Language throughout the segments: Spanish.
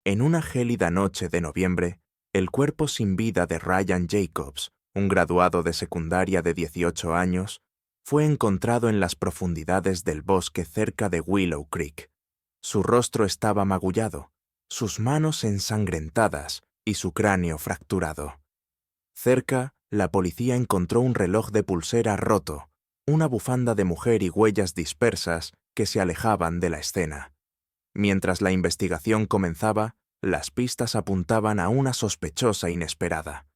En una gélida noche de noviembre, el cuerpo sin vida de Ryan Jacobs, un graduado de secundaria de 18 años, fue encontrado en las profundidades del bosque cerca de Willow Creek. Su rostro estaba magullado, sus manos ensangrentadas y su cráneo fracturado. Cerca, la policía encontró un reloj de pulsera roto, una bufanda de mujer y huellas dispersas que se alejaban de la escena. Mientras la investigación comenzaba, las pistas apuntaban a una sospechosa inesperada: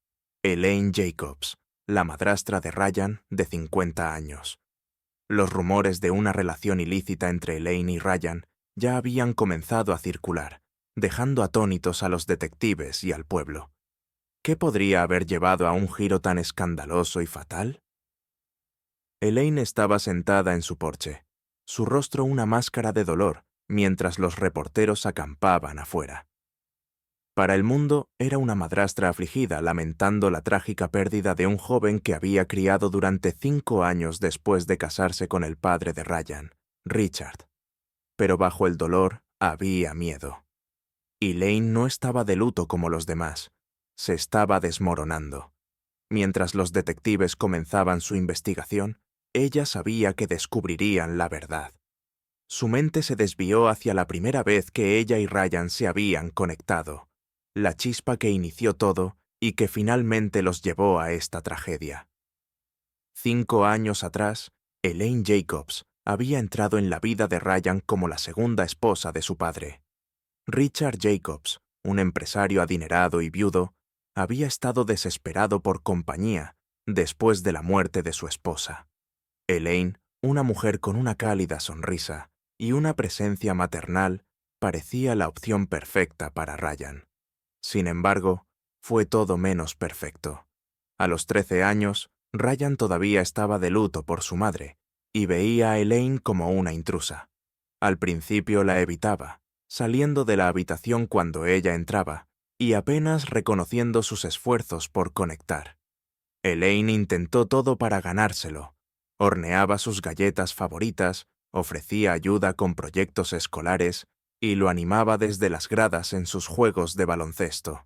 Elaine Jacobs, la madrastra de Ryan, de 50 años. Los rumores de una relación ilícita entre Elaine y Ryan ya habían comenzado a circular, dejando atónitos a los detectives y al pueblo. ¿Qué podría haber llevado a un giro tan escandaloso y fatal? Elaine estaba sentada en su porche, su rostro una máscara de dolor, mientras los reporteros acampaban afuera. Para el mundo, era una madrastra afligida lamentando la trágica pérdida de un joven que había criado durante 5 años después de casarse con el padre de Ryan, Richard. Pero bajo el dolor había miedo. Elaine no estaba de luto como los demás, se estaba desmoronando. Mientras los detectives comenzaban su investigación, ella sabía que descubrirían la verdad. Su mente se desvió hacia la primera vez que ella y Ryan se habían conectado, la chispa que inició todo y que finalmente los llevó a esta tragedia. 5 años atrás, Elaine Jacobs había entrado en la vida de Ryan como la segunda esposa de su padre. Richard Jacobs, un empresario adinerado y viudo, había estado desesperado por compañía después de la muerte de su esposa. Elaine, una mujer con una cálida sonrisa y una presencia maternal, parecía la opción perfecta para Ryan. Sin embargo, fue todo menos perfecto. A los 13 años, Ryan todavía estaba de luto por su madre y veía a Elaine como una intrusa. Al principio la evitaba, saliendo de la habitación cuando ella entraba y apenas reconociendo sus esfuerzos por conectar. Elaine intentó todo para ganárselo. Horneaba sus galletas favoritas, ofrecía ayuda con proyectos escolares y lo animaba desde las gradas en sus juegos de baloncesto.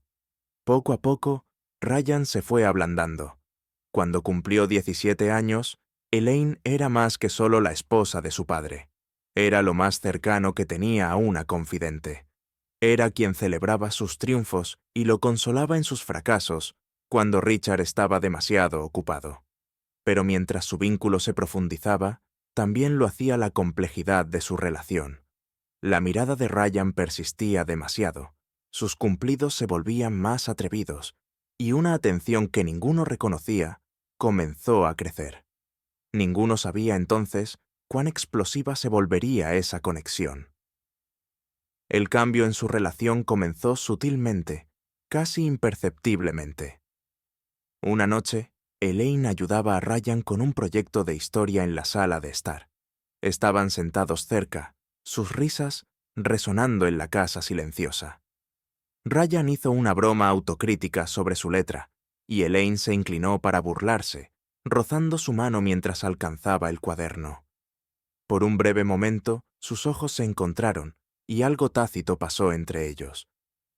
Poco a poco, Ryan se fue ablandando. Cuando cumplió 17 años, Elaine era más que solo la esposa de su padre. Era lo más cercano que tenía a una confidente. Era quien celebraba sus triunfos y lo consolaba en sus fracasos cuando Richard estaba demasiado ocupado. Pero mientras su vínculo se profundizaba, también lo hacía la complejidad de su relación. La mirada de Ryan persistía demasiado, sus cumplidos se volvían más atrevidos, y una atención que ninguno reconocía comenzó a crecer. Ninguno sabía entonces cuán explosiva se volvería esa conexión. El cambio en su relación comenzó sutilmente, casi imperceptiblemente. Una noche, Elaine ayudaba a Ryan con un proyecto de historia en la sala de estar. Estaban sentados cerca, sus risas resonando en la casa silenciosa. Ryan hizo una broma autocrítica sobre su letra, y Elaine se inclinó para burlarse, rozando su mano mientras alcanzaba el cuaderno. Por un breve momento, sus ojos se encontraron, y algo tácito pasó entre ellos.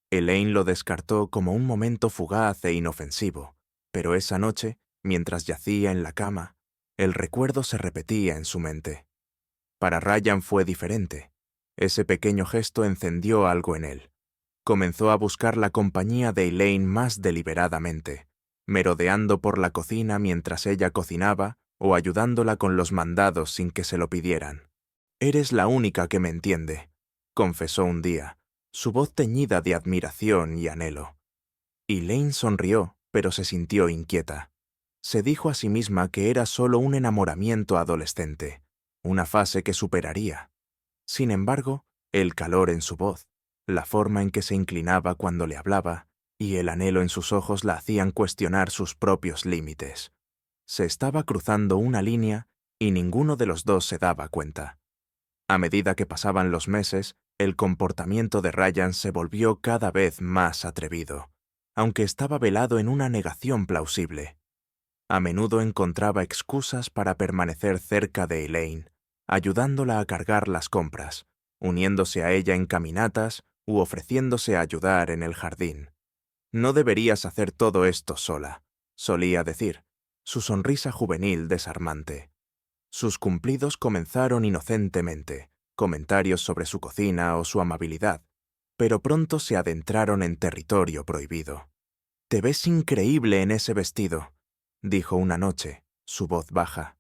Elaine lo descartó como un momento fugaz e inofensivo, pero esa noche, mientras yacía en la cama, el recuerdo se repetía en su mente. Para Ryan fue diferente. Ese pequeño gesto encendió algo en él. Comenzó a buscar la compañía de Elaine más deliberadamente, merodeando por la cocina mientras ella cocinaba o ayudándola con los mandados sin que se lo pidieran. «Eres la única que me entiende», confesó un día, su voz teñida de admiración y anhelo. Elaine sonrió, pero se sintió inquieta. Se dijo a sí misma que era solo un enamoramiento adolescente, una fase que superaría. Sin embargo, el calor en su voz, la forma en que se inclinaba cuando le hablaba y el anhelo en sus ojos la hacían cuestionar sus propios límites. Se estaba cruzando una línea y ninguno de los dos se daba cuenta. A medida que pasaban los meses, el comportamiento de Ryan se volvió cada vez más atrevido, aunque estaba velado en una negación plausible. A menudo encontraba excusas para permanecer cerca de Elaine, ayudándola a cargar las compras, uniéndose a ella en caminatas u ofreciéndose a ayudar en el jardín. «No deberías hacer todo esto sola», solía decir, su sonrisa juvenil desarmante. Sus cumplidos comenzaron inocentemente, comentarios sobre su cocina o su amabilidad, pero pronto se adentraron en territorio prohibido. «Te ves increíble en ese vestido», dijo una noche, su voz baja.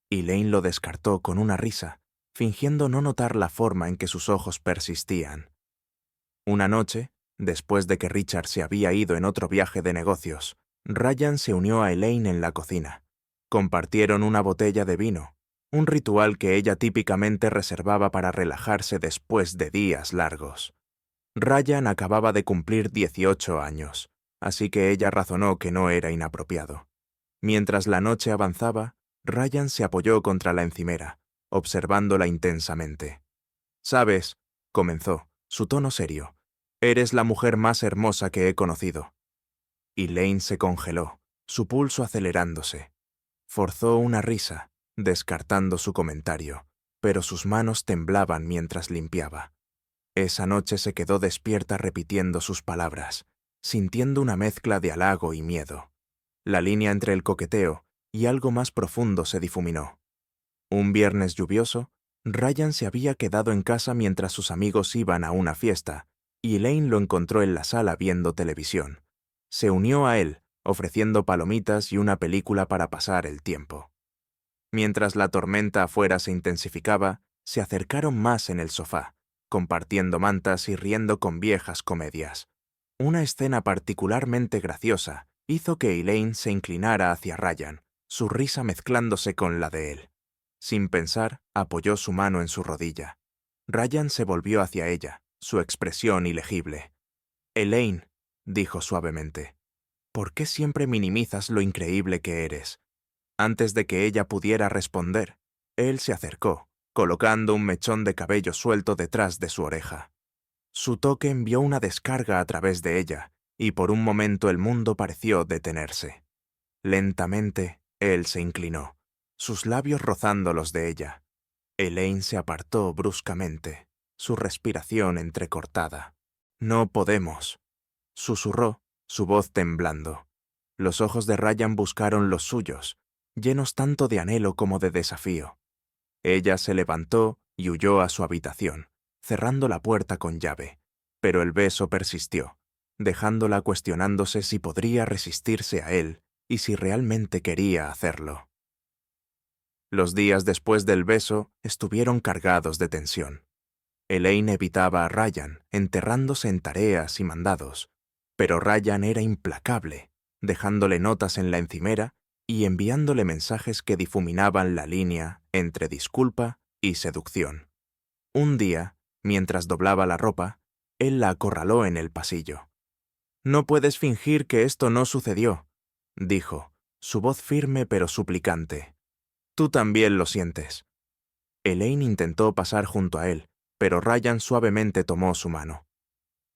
Elaine lo descartó con una risa, fingiendo no notar la forma en que sus ojos persistían. Una noche, después de que Richard se había ido en otro viaje de negocios, Ryan se unió a Elaine en la cocina. Compartieron una botella de vino, un ritual que ella típicamente reservaba para relajarse después de días largos. Ryan acababa de cumplir 18 años, así que ella razonó que no era inapropiado. Mientras la noche avanzaba, Ryan se apoyó contra la encimera, observándola intensamente. «Sabes», comenzó, su tono serio, «eres la mujer más hermosa que he conocido». Elaine se congeló, su pulso acelerándose. Forzó una risa, descartando su comentario, pero sus manos temblaban mientras limpiaba. Esa noche se quedó despierta repitiendo sus palabras, sintiendo una mezcla de halago y miedo. La línea entre el coqueteo y algo más profundo se difuminó. Un viernes lluvioso, Ryan se había quedado en casa mientras sus amigos iban a una fiesta, y Elaine lo encontró en la sala viendo televisión. Se unió a él, ofreciendo palomitas y una película para pasar el tiempo. Mientras la tormenta afuera se intensificaba, se acercaron más en el sofá, compartiendo mantas y riendo con viejas comedias. Una escena particularmente graciosa hizo que Elaine se inclinara hacia Ryan, su risa mezclándose con la de él. Sin pensar, apoyó su mano en su rodilla. Ryan se volvió hacia ella, su expresión ilegible. «Elaine», dijo suavemente, «¿por qué siempre minimizas lo increíble que eres?» Antes de que ella pudiera responder, él se acercó, colocando un mechón de cabello suelto detrás de su oreja. Su toque envió una descarga a través de ella, y por un momento el mundo pareció detenerse. Lentamente, él se inclinó, sus labios rozando los de ella. Elaine se apartó bruscamente, su respiración entrecortada. «No podemos», susurró, su voz temblando. Los ojos de Ryan buscaron los suyos, llenos tanto de anhelo como de desafío. Ella se levantó y huyó a su habitación, cerrando la puerta con llave, pero el beso persistió, dejándola cuestionándose si podría resistirse a él y si realmente quería hacerlo. Los días después del beso estuvieron cargados de tensión. Elaine evitaba a Ryan, enterrándose en tareas y mandados, pero Ryan era implacable, dejándole notas en la encimera y enviándole mensajes que difuminaban la línea entre disculpa y seducción. Un día, mientras doblaba la ropa, él la acorraló en el pasillo. «No puedes fingir que esto no sucedió», dijo, su voz firme pero suplicante. «Tú también lo sientes». Elaine intentó pasar junto a él, pero Ryan suavemente tomó su mano.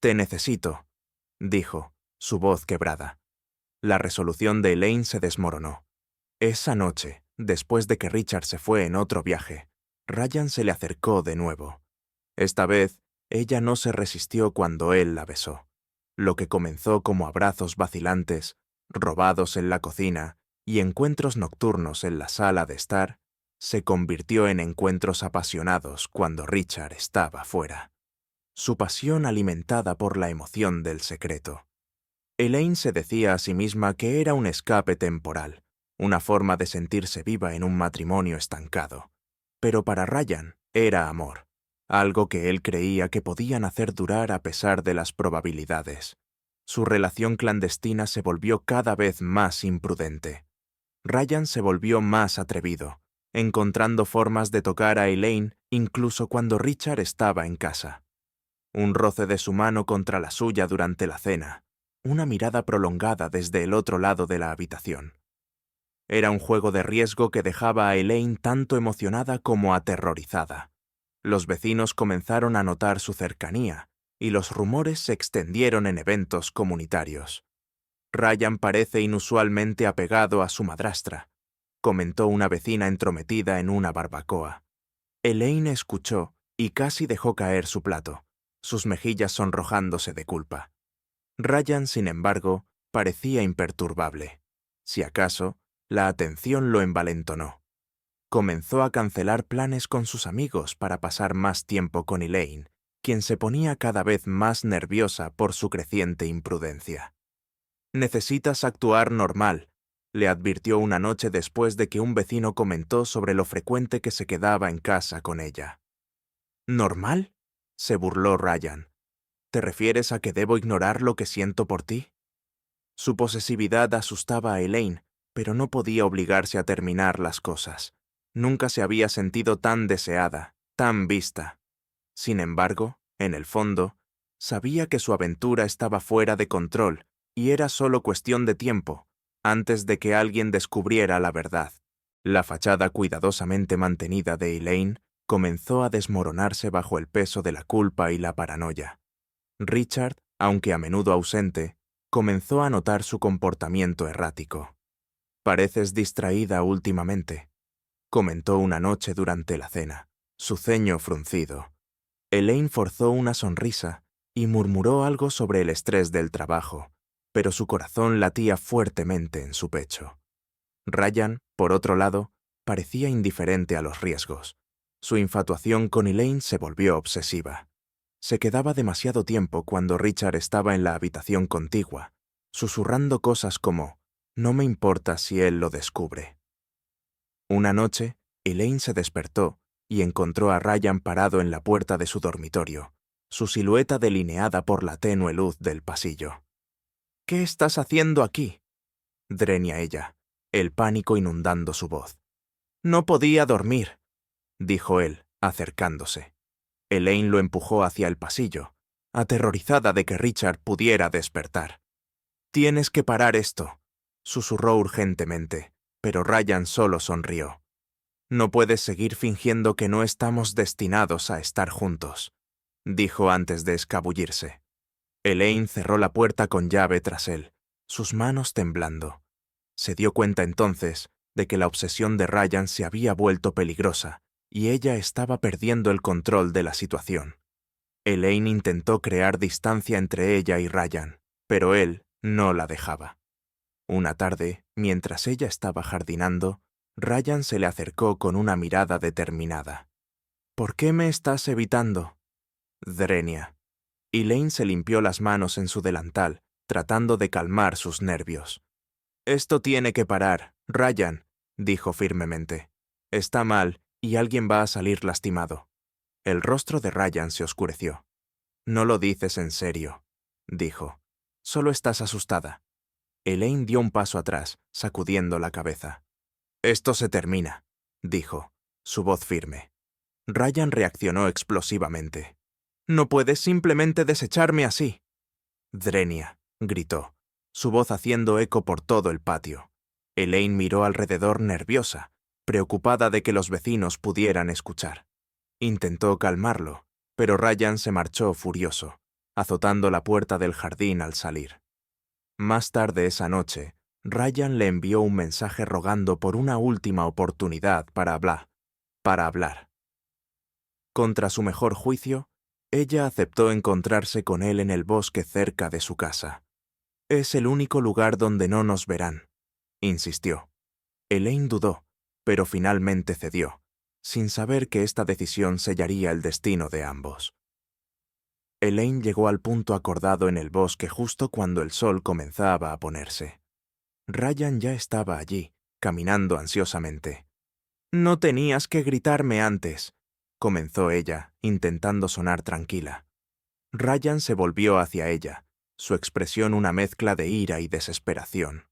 «Te necesito», dijo, su voz quebrada. La resolución de Elaine se desmoronó. Esa noche, después de que Richard se fue en otro viaje, Ryan se le acercó de nuevo. Esta vez, ella no se resistió cuando él la besó. Lo que comenzó como abrazos vacilantes, robados en la cocina y encuentros nocturnos en la sala de estar, se convirtió en encuentros apasionados cuando Richard estaba fuera. Su pasión alimentada por la emoción del secreto. Elaine se decía a sí misma que era un escape temporal, una forma de sentirse viva en un matrimonio estancado. Pero para Ryan era amor, algo que él creía que podían hacer durar a pesar de las probabilidades. Su relación clandestina se volvió cada vez más imprudente. Ryan se volvió más atrevido, encontrando formas de tocar a Elaine incluso cuando Richard estaba en casa. Un roce de su mano contra la suya durante la cena, una mirada prolongada desde el otro lado de la habitación. Era un juego de riesgo que dejaba a Elaine tanto emocionada como aterrorizada. Los vecinos comenzaron a notar su cercanía, y los rumores se extendieron en eventos comunitarios. «Ryan parece inusualmente apegado a su madrastra», comentó una vecina entrometida en una barbacoa. Elaine escuchó y casi dejó caer su plato, sus mejillas sonrojándose de culpa. Ryan, sin embargo, parecía imperturbable. Si acaso, la atención lo envalentonó. Comenzó a cancelar planes con sus amigos para pasar más tiempo con Elaine, quien se ponía cada vez más nerviosa por su creciente imprudencia. «Necesitas actuar normal», le advirtió una noche después de que un vecino comentó sobre lo frecuente que se quedaba en casa con ella. «¿Normal?», se burló Ryan. «¿Te refieres a que debo ignorar lo que siento por ti?». Su posesividad asustaba a Elaine, pero no podía obligarse a terminar las cosas. Nunca se había sentido tan deseada, tan vista. Sin embargo, en el fondo, sabía que su aventura estaba fuera de control y era solo cuestión de tiempo, antes de que alguien descubriera la verdad. La fachada cuidadosamente mantenida de Elaine comenzó a desmoronarse bajo el peso de la culpa y la paranoia. Richard, aunque a menudo ausente, comenzó a notar su comportamiento errático. «Pareces distraída últimamente», comentó una noche durante la cena, su ceño fruncido. Elaine forzó una sonrisa y murmuró algo sobre el estrés del trabajo, pero su corazón latía fuertemente en su pecho. Ryan, por otro lado, parecía indiferente a los riesgos. Su infatuación con Elaine se volvió obsesiva. Se quedaba demasiado tiempo cuando Richard estaba en la habitación contigua, susurrando cosas como «no me importa si él lo descubre». Una noche, Elaine se despertó y encontró a Ryan parado en la puerta de su dormitorio, su silueta delineada por la tenue luz del pasillo. «¿Qué estás haciendo aquí?», dreñía ella, el pánico inundando su voz. «No podía dormir», dijo él, acercándose. Elaine lo empujó hacia el pasillo, aterrorizada de que Richard pudiera despertar. «Tienes que parar esto», susurró urgentemente, pero Ryan solo sonrió. «No puedes seguir fingiendo que no estamos destinados a estar juntos», dijo antes de escabullirse. Elaine cerró la puerta con llave tras él, sus manos temblando. Se dio cuenta entonces de que la obsesión de Ryan se había vuelto peligrosa y ella estaba perdiendo el control de la situación. Elaine intentó crear distancia entre ella y Ryan, pero él no la dejaba. Una tarde, mientras ella estaba jardinando, Ryan se le acercó con una mirada determinada. «¿Por qué me estás evitando?», dreñía. Elaine se limpió las manos en su delantal, tratando de calmar sus nervios. «Esto tiene que parar, Ryan», dijo firmemente. «Está mal y alguien va a salir lastimado». El rostro de Ryan se oscureció. «No lo dices en serio», dijo. «Solo estás asustada». Elaine dio un paso atrás, sacudiendo la cabeza. «Esto se termina», dijo, su voz firme. Ryan reaccionó explosivamente. «No puedes simplemente desecharme así», dreñía, gritó, su voz haciendo eco por todo el patio. Elaine miró alrededor nerviosa, preocupada de que los vecinos pudieran escuchar. Intentó calmarlo, pero Ryan se marchó furioso, azotando la puerta del jardín al salir. Más tarde esa noche, Ryan le envió un mensaje rogando por una última oportunidad para hablar. Contra su mejor juicio, ella aceptó encontrarse con él en el bosque cerca de su casa. «Es el único lugar donde no nos verán», insistió. Elaine dudó, pero finalmente cedió, sin saber que esta decisión sellaría el destino de ambos. Elaine llegó al punto acordado en el bosque justo cuando el sol comenzaba a ponerse. Ryan ya estaba allí, caminando ansiosamente. «No tenías que gritarme antes», comenzó ella, intentando sonar tranquila. Ryan se volvió hacia ella, su expresión una mezcla de ira y desesperación.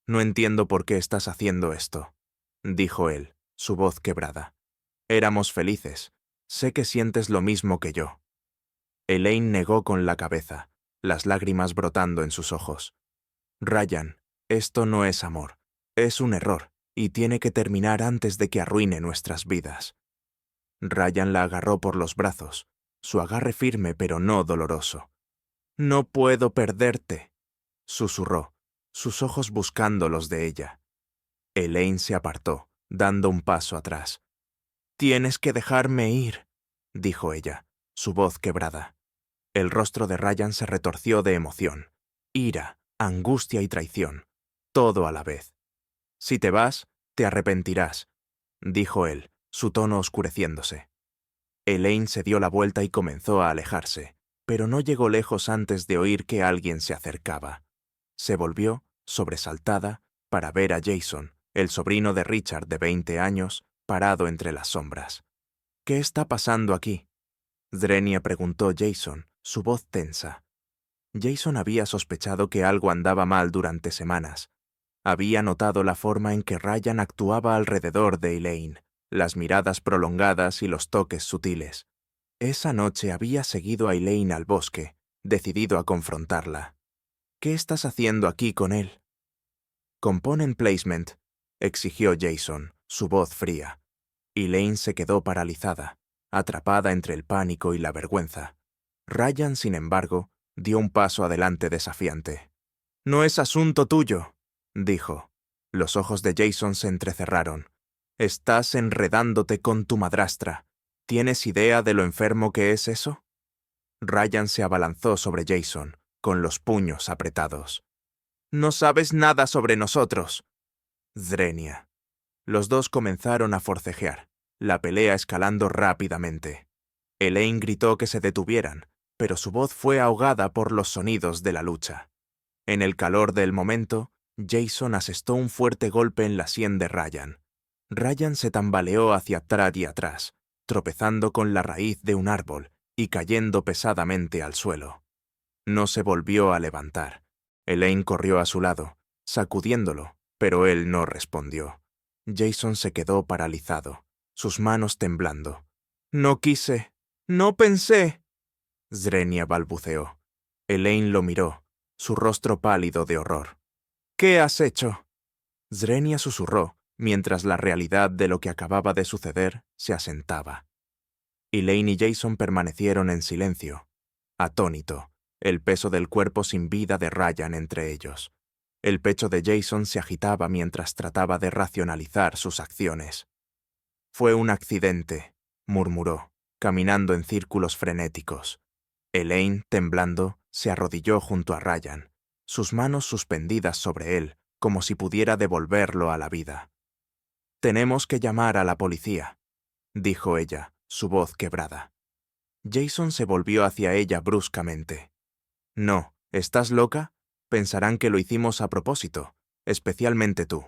«No entiendo por qué estás haciendo esto», dijo él, su voz quebrada. «Éramos felices. Sé que sientes lo mismo que yo». Elaine negó con la cabeza, las lágrimas brotando en sus ojos. «Ryan, esto no es amor. Es un error, y tiene que terminar antes de que arruine nuestras vidas». Ryan la agarró por los brazos, su agarre firme pero no doloroso. «No puedo perderte», susurró, sus ojos buscando los de ella. Elaine se apartó, dando un paso atrás. «Tienes que dejarme ir», dijo ella, su voz quebrada. El rostro de Ryan se retorció de emoción, ira, angustia y traición, todo a la vez. «Si te vas, te arrepentirás», dijo él, su tono oscureciéndose. Elaine se dio la vuelta y comenzó a alejarse, pero no llegó lejos antes de oír que alguien se acercaba. Se volvió, sobresaltada, para ver a Jason, el sobrino de Richard de 20 años, parado entre las sombras. «¿Qué está pasando aquí?», Zrenia preguntó Jason, su voz tensa. Jason había sospechado que algo andaba mal durante semanas. Había notado la forma en que Ryan actuaba alrededor de Elaine, las miradas prolongadas y los toques sutiles. Esa noche había seguido a Elaine al bosque, decidido a confrontarla. «¿Qué estás haciendo aquí con él?». «Componen placement», exigió Jason, su voz fría. Elaine se quedó paralizada, atrapada entre el pánico y la vergüenza. Ryan, sin embargo, dio un paso adelante desafiante. «No es asunto tuyo», dijo. Los ojos de Jason se entrecerraron. «Estás enredándote con tu madrastra. ¿Tienes idea de lo enfermo que es eso?». Ryan se abalanzó sobre Jason, con los puños apretados. «No sabes nada sobre nosotros». Zrenia. Los dos comenzaron a forcejear, la pelea escalando rápidamente. Elaine gritó que se detuvieran, pero su voz fue ahogada por los sonidos de la lucha. En el calor del momento, Jason asestó un fuerte golpe en la sien de Ryan. Ryan se tambaleó hacia atrás y atrás, tropezando con la raíz de un árbol y cayendo pesadamente al suelo. No se volvió a levantar. Elaine corrió a su lado, sacudiéndolo, pero él no respondió. Jason se quedó paralizado, sus manos temblando. «No quise, no pensé», Zrenia balbuceó. Elaine lo miró, su rostro pálido de horror. «¿Qué has hecho?». Zrenia susurró, mientras la realidad de lo que acababa de suceder se asentaba. Elaine y Jason permanecieron en silencio, atónito, el peso del cuerpo sin vida de Ryan entre ellos. El pecho de Jason se agitaba mientras trataba de racionalizar sus acciones. «Fue un accidente», murmuró, caminando en círculos frenéticos. Elaine, temblando, se arrodilló junto a Ryan, sus manos suspendidas sobre él, como si pudiera devolverlo a la vida. «Tenemos que llamar a la policía», dijo ella, su voz quebrada. Jason se volvió hacia ella bruscamente. «No, ¿estás loca? Pensarán que lo hicimos a propósito, especialmente tú».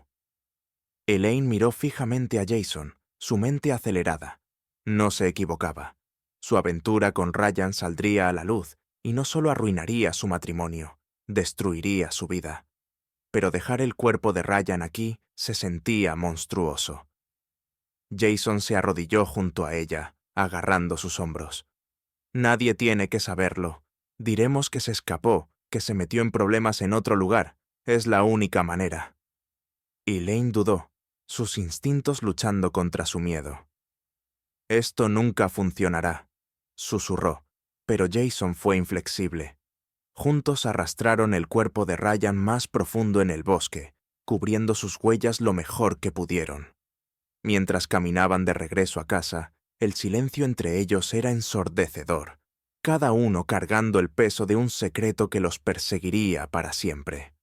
Elaine miró fijamente a Jason, su mente acelerada. No se equivocaba. Su aventura con Ryan saldría a la luz y no solo arruinaría su matrimonio, destruiría su vida. Pero dejar el cuerpo de Ryan aquí se sentía monstruoso. Jason se arrodilló junto a ella, agarrando sus hombros. «Nadie tiene que saberlo. Diremos que se escapó, que se metió en problemas en otro lugar. Es la única manera». Elaine dudó, sus instintos luchando contra su miedo. «Esto nunca funcionará», susurró, pero Jason fue inflexible. Juntos arrastraron el cuerpo de Ryan más profundo en el bosque, cubriendo sus huellas lo mejor que pudieron. Mientras caminaban de regreso a casa, el silencio entre ellos era ensordecedor, cada uno cargando el peso de un secreto que los perseguiría para siempre.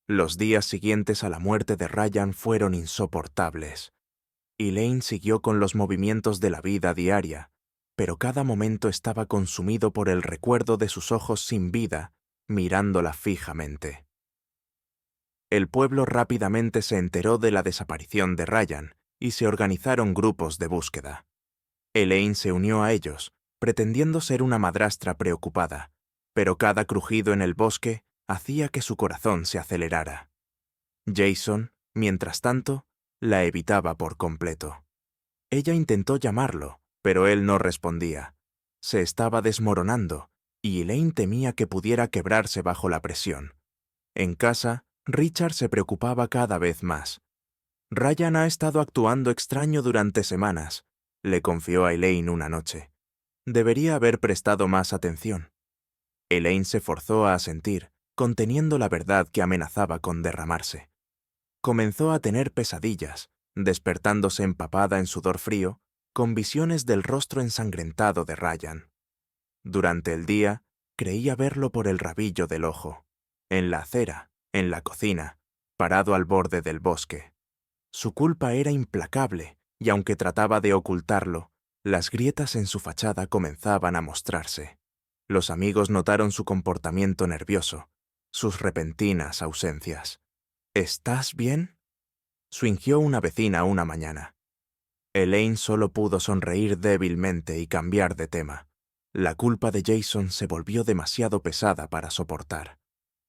Los días siguientes a la muerte de Ryan fueron insoportables. Elaine siguió con los movimientos de la vida diaria, pero cada momento estaba consumido por el recuerdo de sus ojos sin vida, mirándola fijamente. El pueblo rápidamente se enteró de la desaparición de Ryan y se organizaron grupos de búsqueda. Elaine se unió a ellos, pretendiendo ser una madrastra preocupada, pero cada crujido en el bosque hacía que su corazón se acelerara. Jason, mientras tanto, la evitaba por completo. Ella intentó llamarlo, pero él no respondía. Se estaba desmoronando, y Elaine temía que pudiera quebrarse bajo la presión. En casa, Richard se preocupaba cada vez más. «Ryan ha estado actuando extraño durante semanas», le confió a Elaine una noche. «Debería haber prestado más atención». Elaine se forzó a asentir, conteniendo la verdad que amenazaba con derramarse. Comenzó a tener pesadillas, despertándose empapada en sudor frío, con visiones del rostro ensangrentado de Ryan. Durante el día, creía verlo por el rabillo del ojo, en la acera, en la cocina, parado al borde del bosque. Su culpa era implacable, y aunque trataba de ocultarlo, las grietas en su fachada comenzaban a mostrarse. Los amigos notaron su comportamiento nervioso, sus repentinas ausencias. ¿Estás bien?, suingió una vecina una mañana. Elaine solo pudo sonreír débilmente y cambiar de tema. La culpa de Jason se volvió demasiado pesada para soportar.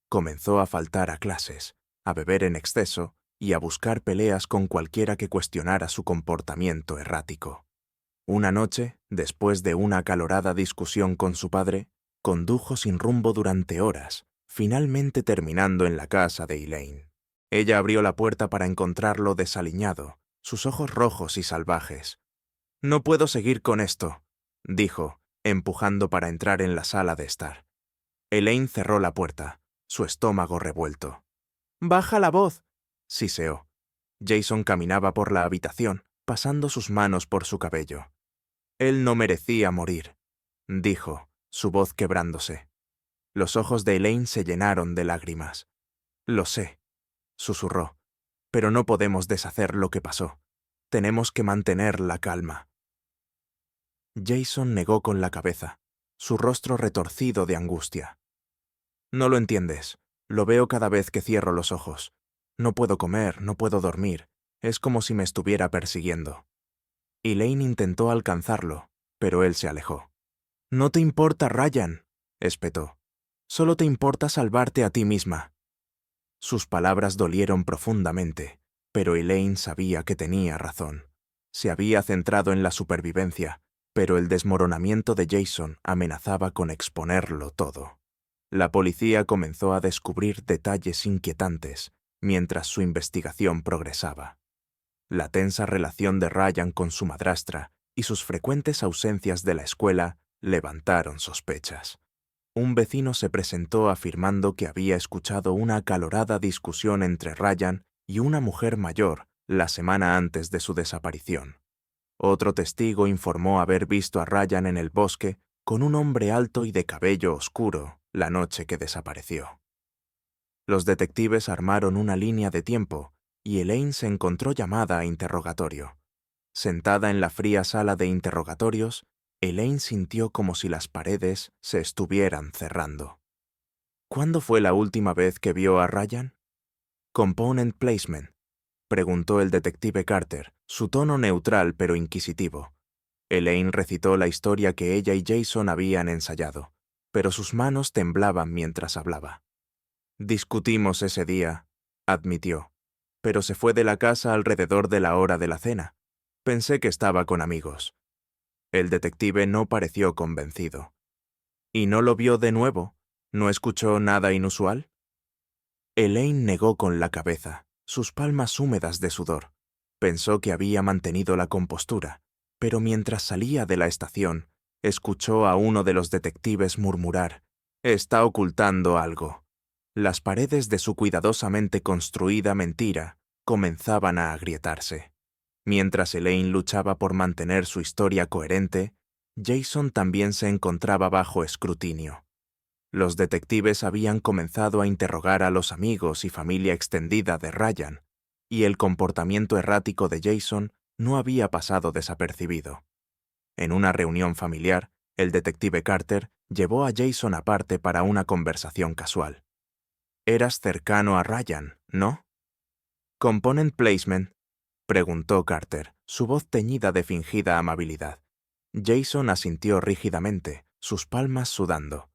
Comenzó a faltar a clases, a beber en exceso y a buscar peleas con cualquiera que cuestionara su comportamiento errático. Una noche, después de una acalorada discusión con su padre, condujo sin rumbo durante horas, finalmente terminando en la casa de Elaine. Ella abrió la puerta para encontrarlo desaliñado, sus ojos rojos y salvajes. «No puedo seguir con esto», dijo, empujando para entrar en la sala de estar. Elaine cerró la puerta, su estómago revuelto. «Baja la voz», siseó. Jason caminaba por la habitación, pasando sus manos por su cabello. «Él no merecía morir», dijo, su voz quebrándose. Los ojos de Elaine se llenaron de lágrimas. «Lo sé», susurró, «pero no podemos deshacer lo que pasó. Tenemos que mantener la calma». Jason negó con la cabeza, su rostro retorcido de angustia. «No lo entiendes. Lo veo cada vez que cierro los ojos. No puedo comer, no puedo dormir. Es como si me estuviera persiguiendo». Elaine intentó alcanzarlo, pero él se alejó. «No te importa, Ryan», espetó. «Solo te importa salvarte a ti misma». Sus palabras dolieron profundamente, pero Elaine sabía que tenía razón. Se había centrado en la supervivencia, pero el desmoronamiento de Jason amenazaba con exponerlo todo. La policía comenzó a descubrir detalles inquietantes mientras su investigación progresaba. La tensa relación de Ryan con su madrastra y sus frecuentes ausencias de la escuela levantaron sospechas. Un vecino se presentó afirmando que había escuchado una acalorada discusión entre Ryan y una mujer mayor la semana antes de su desaparición. Otro testigo informó haber visto a Ryan en el bosque con un hombre alto y de cabello oscuro la noche que desapareció. Los detectives armaron una línea de tiempo y Elaine se encontró llamada a interrogatorio. Sentada en la fría sala de interrogatorios, Elaine sintió como si las paredes se estuvieran cerrando. ¿Cuándo fue la última vez que vio a Ryan? «Component placement», preguntó el detective Carter, su tono neutral pero inquisitivo. Elaine recitó la historia que ella y Jason habían ensayado, pero sus manos temblaban mientras hablaba. «Discutimos ese día», admitió, «pero se fue de la casa alrededor de la hora de la cena. Pensé que estaba con amigos». El detective no pareció convencido. «¿Y no lo vio de nuevo? ¿No escuchó nada inusual?» Elaine negó con la cabeza, sus palmas húmedas de sudor. Pensó que había mantenido la compostura, pero mientras salía de la estación, escuchó a uno de los detectives murmurar: «Está ocultando algo». Las paredes de su cuidadosamente construida mentira comenzaban a agrietarse. Mientras Elaine luchaba por mantener su historia coherente, Jason también se encontraba bajo escrutinio. Los detectives habían comenzado a interrogar a los amigos y familia extendida de Ryan, y el comportamiento errático de Jason no había pasado desapercibido. En una reunión familiar, el detective Carter llevó a Jason aparte para una conversación casual. «Eras cercano a Ryan, ¿no?» «Component placement», preguntó Carter, su voz teñida de fingida amabilidad. Jason asintió rígidamente, sus palmas sudando.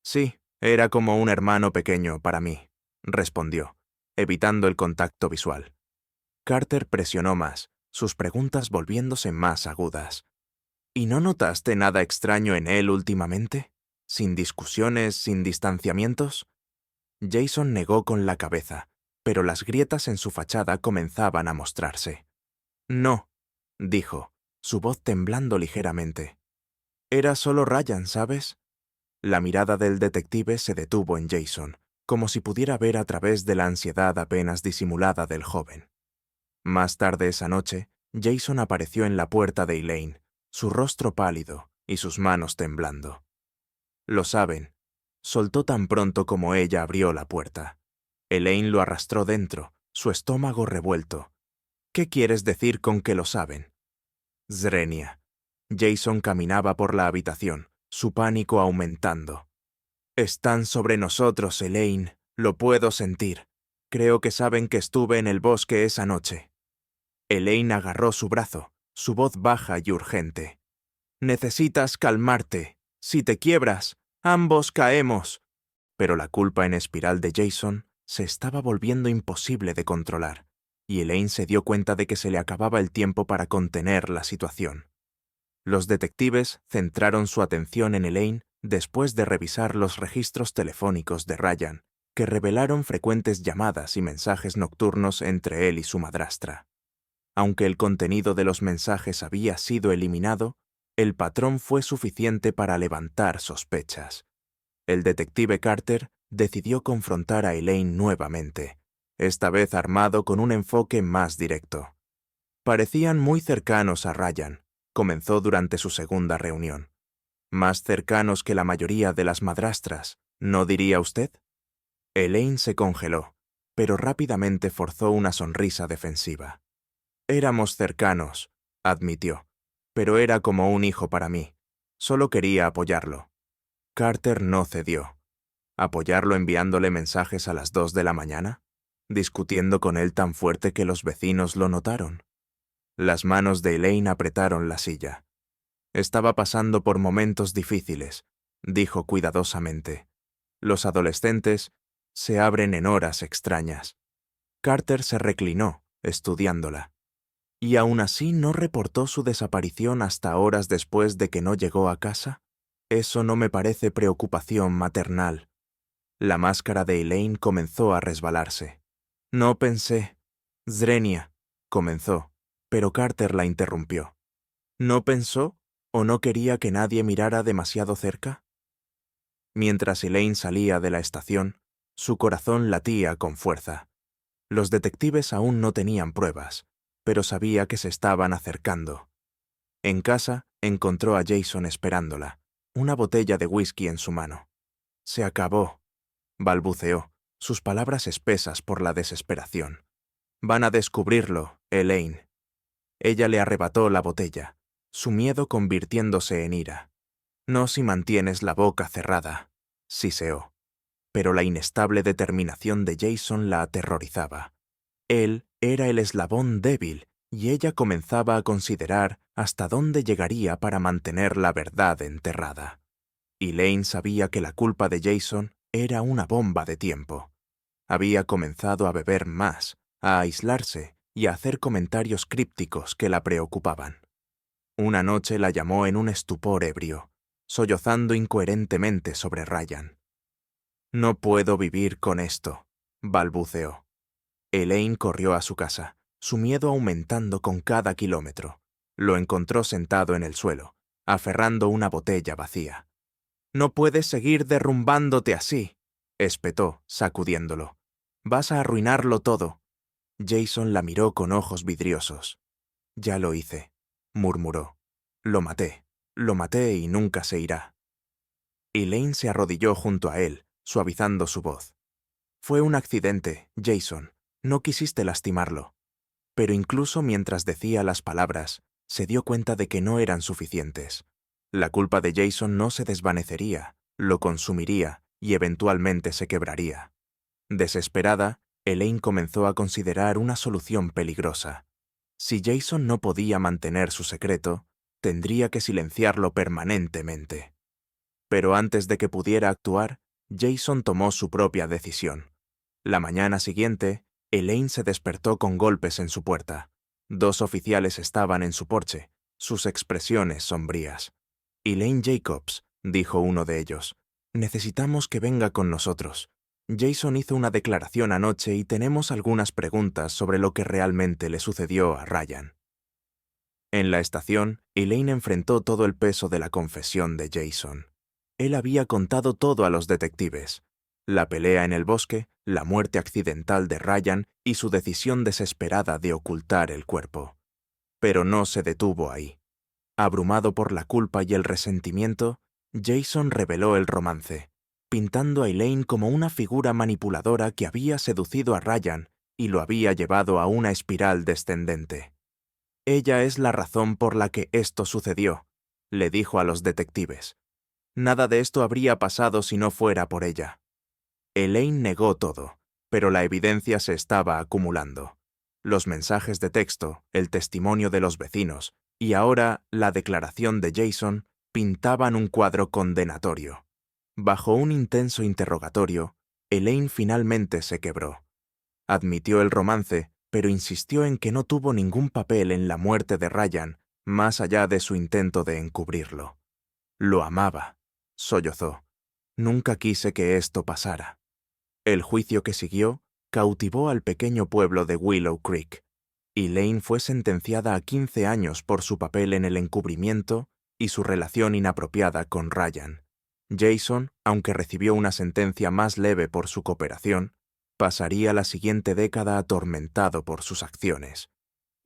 «Sí, era como un hermano pequeño para mí», respondió, evitando el contacto visual. Carter presionó más, sus preguntas volviéndose más agudas. «¿Y no notaste nada extraño en él últimamente? ¿Sin discusiones, sin distanciamientos?» Jason negó con la cabeza, pero las grietas en su fachada comenzaban a mostrarse. «No», dijo, su voz temblando ligeramente. «Era solo Ryan, ¿sabes?» La mirada del detective se detuvo en Jason, como si pudiera ver a través de la ansiedad apenas disimulada del joven. Más tarde esa noche, Jason apareció en la puerta de Elaine, su rostro pálido y sus manos temblando. «Lo saben», soltó tan pronto como ella abrió la puerta. Elaine lo arrastró dentro, su estómago revuelto. «¿Qué quieres decir con que lo saben?» «Zrenia». Jason caminaba por la habitación, su pánico aumentando. «Están sobre nosotros, Elaine. Lo puedo sentir. Creo que saben que estuve en el bosque esa noche». Elaine agarró su brazo, su voz baja y urgente. «Necesitas calmarte. Si te quiebras, ambos caemos». Pero la culpa en espiral de Jason se estaba volviendo imposible de controlar, y Elaine se dio cuenta de que se le acababa el tiempo para contener la situación. Los detectives centraron su atención en Elaine después de revisar los registros telefónicos de Ryan, que revelaron frecuentes llamadas y mensajes nocturnos entre él y su madrastra. Aunque el contenido de los mensajes había sido eliminado, el patrón fue suficiente para levantar sospechas. El detective Carter decidió confrontar a Elaine nuevamente, esta vez armado con un enfoque más directo. Parecían muy cercanos a Ryan, comenzó durante su segunda reunión. Más cercanos que la mayoría de las madrastras, ¿no diría usted? Elaine se congeló, pero rápidamente forzó una sonrisa defensiva. «Éramos cercanos», admitió, «pero era como un hijo para mí. Solo quería apoyarlo». Carter no cedió. ¿Apoyarlo enviándole mensajes a las 2 de la mañana? ¿Discutiendo con él tan fuerte que los vecinos lo notaron? Las manos de Elaine apretaron la silla. «Estaba pasando por momentos difíciles», dijo cuidadosamente. «Los adolescentes se abren en horas extrañas». Carter se reclinó, estudiándola. «¿Y aún así no reportó su desaparición hasta horas después de que no llegó a casa? Eso no me parece preocupación maternal». La máscara de Elaine comenzó a resbalarse. «No pensé». «Zrenia», comenzó, pero Carter la interrumpió. «¿No pensó o no quería que nadie mirara demasiado cerca?» Mientras Elaine salía de la estación, su corazón latía con fuerza. Los detectives aún no tenían pruebas, pero sabía que se estaban acercando. En casa encontró a Jason esperándola, una botella de whisky en su mano. «Se acabó», balbuceó, sus palabras espesas por la desesperación. «Van a descubrirlo, Elaine». Ella le arrebató la botella, su miedo convirtiéndose en ira. «No si mantienes la boca cerrada», siseó. Pero la inestable determinación de Jason la aterrorizaba. Él era el eslabón débil y ella comenzaba a considerar hasta dónde llegaría para mantener la verdad enterrada. Elaine sabía que la culpa de Jason era una bomba de tiempo. Había comenzado a beber más, a aislarse y a hacer comentarios crípticos que la preocupaban. Una noche la llamó en un estupor ebrio, sollozando incoherentemente sobre Ryan. «No puedo vivir con esto», balbuceó. Elaine corrió a su casa, su miedo aumentando con cada kilómetro. Lo encontró sentado en el suelo, aferrando una botella vacía. «No puedes seguir derrumbándote así», espetó, sacudiéndolo. «Vas a arruinarlo todo». Jason la miró con ojos vidriosos. «Ya lo hice», murmuró. Lo maté y nunca se irá». Elaine se arrodilló junto a él, suavizando su voz. «Fue un accidente, Jason. No quisiste lastimarlo». Pero incluso mientras decía las palabras, se dio cuenta de que no eran suficientes. La culpa de Jason no se desvanecería, lo consumiría y eventualmente se quebraría. Desesperada, Elaine comenzó a considerar una solución peligrosa. Si Jason no podía mantener su secreto, tendría que silenciarlo permanentemente. Pero antes de que pudiera actuar, Jason tomó su propia decisión. La mañana siguiente, Elaine se despertó con golpes en su puerta. 2 oficiales estaban en su porche, sus expresiones sombrías. «Elaine Jacobs», dijo uno de ellos, «necesitamos que venga con nosotros. Jason hizo una declaración anoche y tenemos algunas preguntas sobre lo que realmente le sucedió a Ryan». En la estación, Elaine enfrentó todo el peso de la confesión de Jason. Él había contado todo a los detectives. La pelea en el bosque, la muerte accidental de Ryan y su decisión desesperada de ocultar el cuerpo. Pero no se detuvo ahí. Abrumado por la culpa y el resentimiento, Jason reveló el romance, pintando a Elaine como una figura manipuladora que había seducido a Ryan y lo había llevado a una espiral descendente. «Ella es la razón por la que esto sucedió», le dijo a los detectives. «Nada de esto habría pasado si no fuera por ella». Elaine negó todo, pero la evidencia se estaba acumulando. Los mensajes de texto, el testimonio de los vecinos y ahora la declaración de Jason pintaban un cuadro condenatorio. Bajo un intenso interrogatorio, Elaine finalmente se quebró. Admitió el romance, pero insistió en que no tuvo ningún papel en la muerte de Ryan, más allá de su intento de encubrirlo. «Lo amaba», sollozó. «Nunca quise que esto pasara». El juicio que siguió cautivó al pequeño pueblo de Willow Creek. Elaine fue sentenciada a 15 años por su papel en el encubrimiento y su relación inapropiada con Ryan. Jason, aunque recibió una sentencia más leve por su cooperación, pasaría la siguiente década atormentado por sus acciones.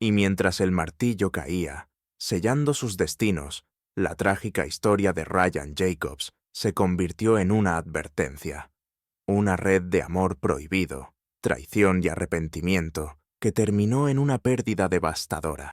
Y mientras el martillo caía, sellando sus destinos, la trágica historia de Ryan Jacobs se convirtió en una advertencia. Una red de amor prohibido, traición y arrepentimiento que terminó en una pérdida devastadora.